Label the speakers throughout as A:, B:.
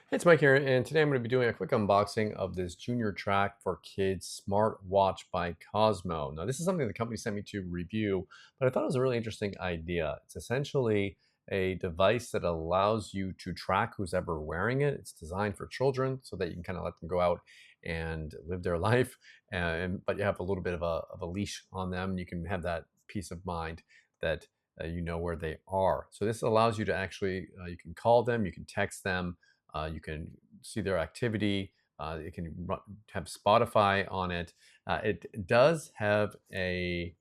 A: Hey, it's Mike here, and today I'm going to be doing a quick unboxing of this JrTrack for Kids smartwatch by Cosmo. Now, this is something the company sent me to review, but I thought it was a really interesting idea. It's essentially a device that allows you to track who's ever wearing it. It's designed for children so that you can kind of let them go out and live their life, but you have a little bit of a leash on them. You can have that peace of mind that you know where they are. So this allows you to actually, you can call them, you can text them, you can see their activity. It can have Spotify on it. It does have a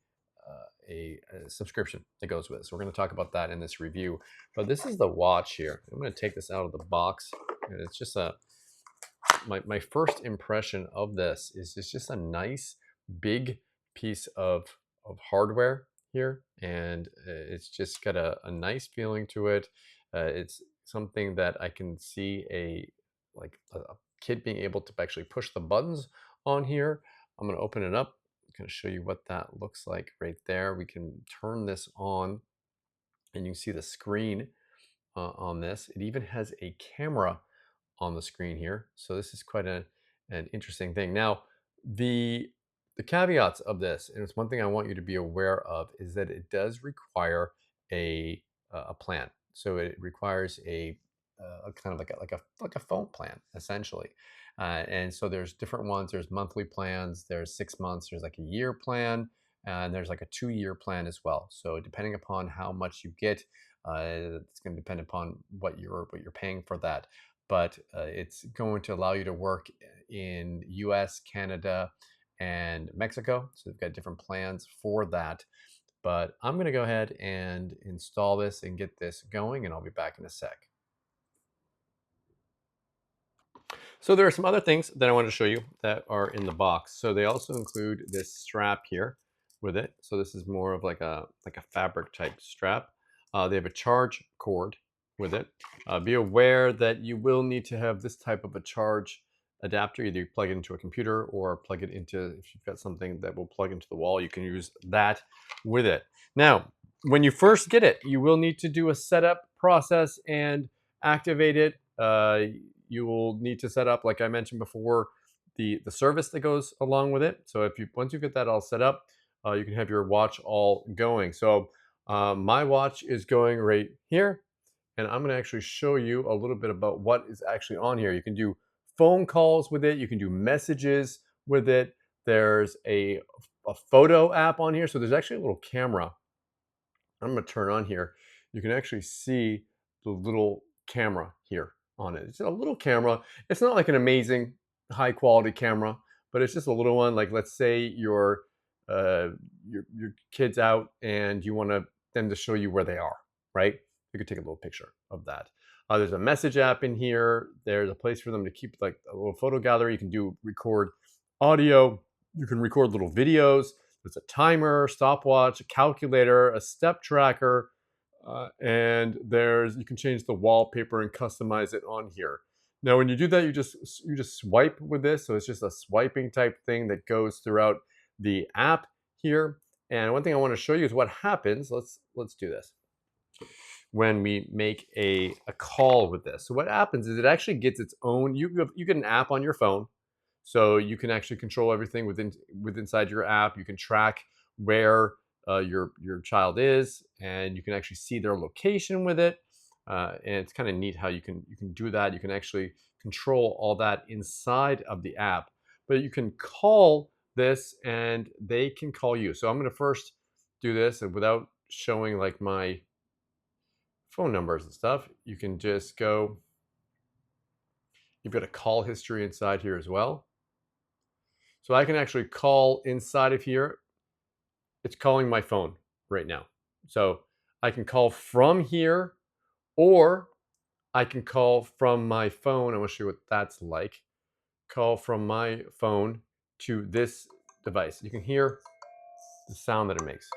A: subscription that goes with it. So we're going to talk about that in this review. But this is the watch here. I'm going to take this out of the box. And it's just my first impression of this is it's just a nice big piece of hardware here, and it's just got a nice feeling to it. It's something that I can see a kid being able to actually push the buttons on here. I'm going to open it up. I'm going to show you what that looks like right there. We can turn this on, and you can see the screen on this. It even has a camera on the screen here. So this is quite an interesting thing. Now, the the caveats of this, and it's one thing I want you to be aware of, is that it does require a plan. So it requires a kind of like a phone plan essentially. And so there's different ones. There's monthly plans. There's 6 months. There's like a year plan, and there's like a 2-year plan as well. So depending upon how much you get, it's going to depend upon what you're paying for that. But it's going to allow you to work in US, Canada, and Mexico. So they've got different plans for that. But I'm going to go ahead and install this and get this going, and I'll be back in a sec. So there are some other things that I want to show you that are in the box. So they also include this strap here with it. So this is more of like a fabric type strap. They have a charge cord with it. Be aware that you will need to have this type of a charge adapter. Either you plug it into a computer or plug it into, if you've got something that will plug into the wall, you can use that with it. Now, when you first get it, you will need to do a setup process and activate it. You will need to set up, like I mentioned before, the service that goes along with it. So if you once you get that all set up, you can have your watch all going. So my watch is going right here, and I'm going to actually show you a little bit about what is actually on here. You can do phone calls with it. You can do messages with it. There's a photo app on here. So there's actually a little camera. I'm going to turn on here. You can actually see the little camera here on it. It's a little camera. It's not like an amazing high quality camera, but it's just a little one. Like, let's say your kid's out and you want them to show you where they are, right? You could take a little picture of that. There's a message app in here. There's a place for them to keep like a little photo gallery. You can record audio. You can record little videos. There's a timer, stopwatch, a calculator, a step tracker, and you can change the wallpaper and customize it on here. Now, when you do that, you just swipe with this. So it's just a swiping type thing that goes throughout the app here. And one thing I want to show you is what happens. Let's do this. When we make a call with this. So what happens is it actually gets its own, you get an app on your phone. So you can actually control everything inside your app. You can track where your child is, and you can actually see their location with it. And it's kind of neat how you can do that. You can actually control all that inside of the app. But you can call this, and they can call you. So I'm going to first do this, and without showing like my phone numbers and stuff, you can just go. You've got a call history inside here as well. So I can actually call inside of here. It's calling my phone right now. So I can call from here, or I can call from my phone. I want to show you what that's like. Call from my phone to this device. You can hear the sound that it makes.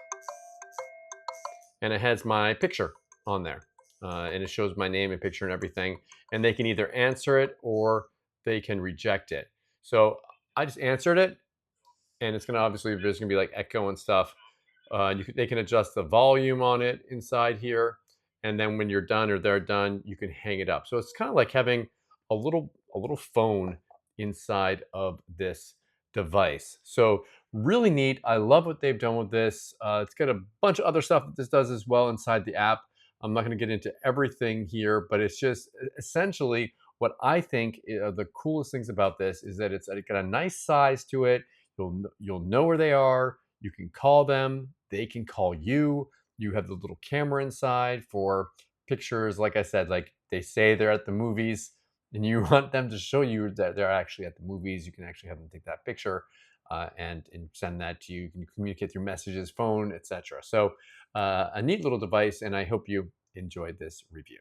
A: And it has my picture on there. And it shows my name and picture and everything. And they can either answer it or they can reject it. So I just answered it, and it's gonna obviously, there's gonna be like echo and stuff. They can adjust the volume on it inside here, and then when you're done or they're done, you can hang it up. So it's kind of like having a little phone inside of this device. So really neat. I love what they've done with this. It's got a bunch of other stuff that this does as well inside the app. I'm not going to get into everything here, but it's just essentially what I think are the coolest things about this is that it's got a nice size to it. You'll know where they are. You can call them. They can call you. You have the little camera inside for pictures. Like I said, like they say they're at the movies, and you want them to show you that they're actually at the movies. You can actually have them take that picture and send that to you. You can communicate through messages, phone, etc. So a neat little device, and I hope you enjoyed this review.